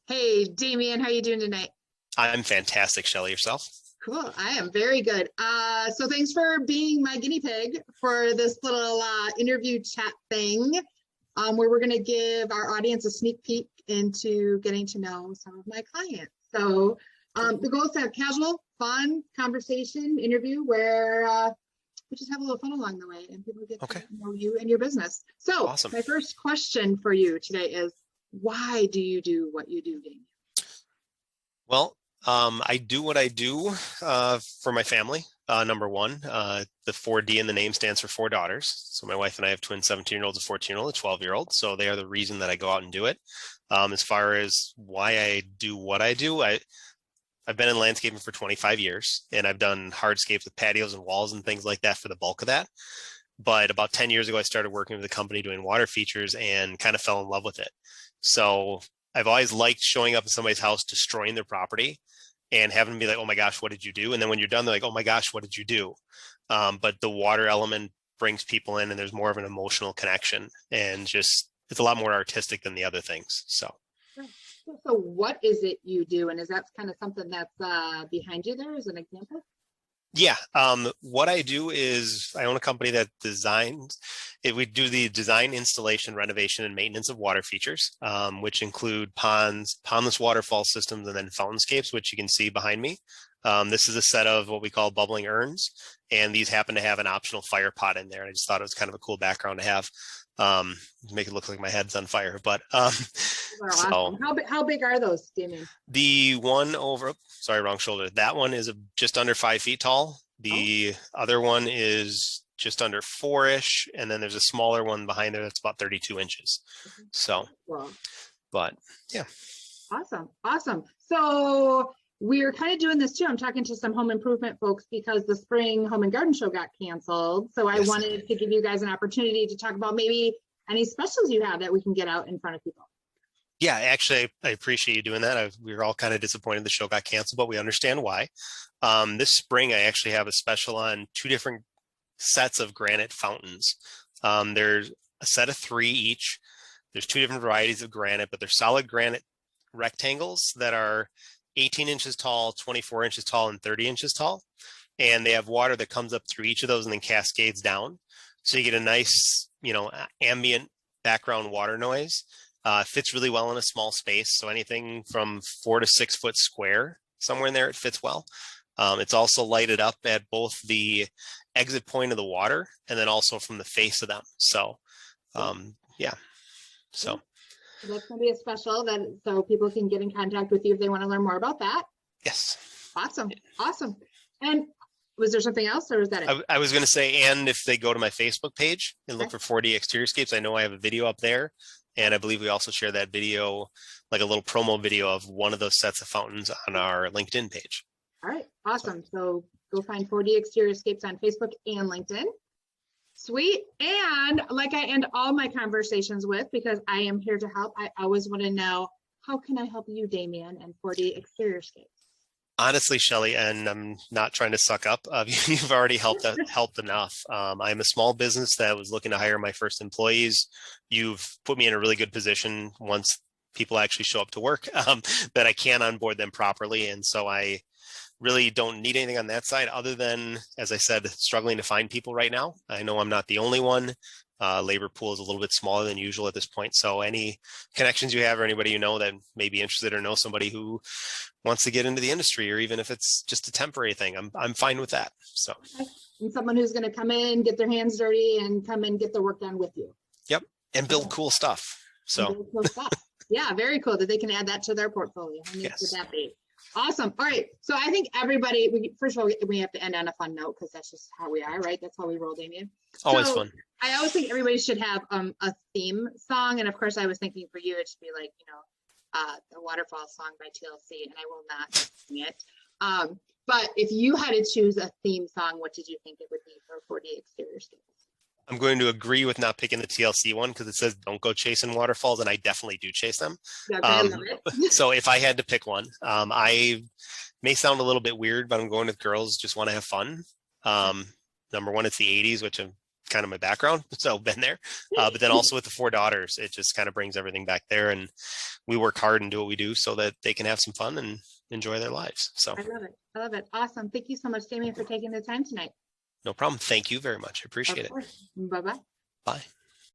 Hey, Damion, how you doing tonight? I'm fantastic, Shelly. Yourself? Cool. I am very good. So thanks for being my guinea pig for this little interview chat thing, where we're going to give our audience a sneak peek into getting to know some of my clients. So the goal is to have casual, fun conversation, interview where we just have a little fun along the way and people get to Okay, know you and your business. So awesome. my first question for you today is, why do you do what you do, Damion? Well, I do what I do for my family. Number one, the 4D in the name stands for four daughters. So my wife and I have twin 17-year-olds, a 14-year-old, a 12-year-old. So they are the reason that I go out and do it. As far as why I do what I do, I've been in landscaping for 25 years and I've done hardscapes with patios and walls and things like that for the bulk of that. But about 10 years ago, I started working with a company doing water features and kind of fell in love with it. So I've always liked showing up in somebody's house, destroying their property and having them be like, oh my gosh, what did you do? And then when you're done, they're like, oh my gosh, what did you do? But the water element brings people in and there's more of an emotional connection and just, it's a lot more artistic than the other things. So Sure. So what is it you do? And is that kind of something that's behind you there as an example? yeah, what I do is I own a company that designs it. We do the design, installation, renovation, and maintenance of water features, which include ponds, pondless waterfall systems, and then fountainscapes, which you can see behind me. This is a set of what we call bubbling urns, and these happen to have an optional fire pot in there. I just thought it was kind of a cool background to have. Um, Make it look like my head's on fire, but Those are so awesome. How big are those, Damien? the one over, sorry, wrong shoulder. That one is just under 5 feet tall. Oh, The other one is just under four-ish. And then there's a smaller one behind there that's about 32 inches. okay. So, Well, but yeah. awesome. Awesome. So we're kind of doing this too. I'm talking to some home improvement folks because the spring home and garden show got canceled. So I Yes. wanted to give you guys an opportunity to talk about maybe any specials you have that we can get out in front of people. Yeah, actually, I appreciate you doing that. We were all kind of disappointed the show got canceled, but we understand why. This spring, I actually have a special on two different sets of granite fountains. There's a set of three each. There's two different varieties of granite, but they're solid granite rectangles that are 18 inches tall, 24 inches tall, and 30 inches tall. And they have water that comes up through each of those and then cascades down. So you get a nice, ambient background water noise. Fits really well in a small space. So anything from 4 to 6 foot square, somewhere in there, it fits well. It's also lighted up at both the exit point of the water and then also from the face of them. So, yeah. Yeah. So, So that's going to be a special that so people can get in contact with you if they want to learn more about that. yes. Awesome. Awesome. And was there something else or was that it? I was going to say, and if they go to my Facebook page and look Okay. for 4D Exteriorscapes, I know I have a video up there. And I believe we also share that video, like a little promo video of one of those sets of fountains on our LinkedIn page. All right. So, Awesome. So go find 4D Exteriorscapes on Facebook and LinkedIn. Sweet. And like I end all my conversations with, because I am here to help, I always want to know, how can I help you, Damion, and 4D Exteriorscapes? honestly, Shelly, and I'm not trying to suck up. You've already helped enough. I'm a small business that was looking to hire my first employees. You've put me in a really good position once people actually show up to work, that I can onboard them properly. And so I really don't need anything on that side other than, as I said, struggling to find people right now. I know I'm not the only one. Labor pool is a little bit smaller than usual at this point. So any connections you have or anybody you know that may be interested or know somebody who wants to get into the industry, or even if it's just a temporary thing, I'm fine with that. So, Okay. And someone who's going to come in, get their hands dirty, and come and get the work done with you. yep. And build Okay. cool stuff. And So, very cool stuff. Yeah, very cool that they can add that to their portfolio. How neat would yes, that be? Awesome. All right. So I think everybody, first of all, we have to end on a fun note because that's just how we are, right? That's how we roll, Damien. always So fun. I always think everybody should have a theme song. And of course, I was thinking for you, it should be like, the Waterfall song by TLC, and I will not sing it. But if you had to choose a theme song, what did you think it would be for 40 Exteriorscapes? I'm going to agree with not picking the TLC one because it says don't go chasing waterfalls, and I definitely do chase them. Okay, I love it. So if I had to pick one, I may sound a little bit weird, but I'm going with girls just want to have fun. Um, Number one, it's the 80s, which kind of my background. So been there, but then also with the 4 daughters, it just kind of brings everything back there, and we work hard and do what we do so that they can have some fun and enjoy their lives. So I love it. I love it. Awesome. Thank you so much, Damion, for taking the time tonight. no problem. Thank you very much. I appreciate Of it. course. Bye-bye. Bye.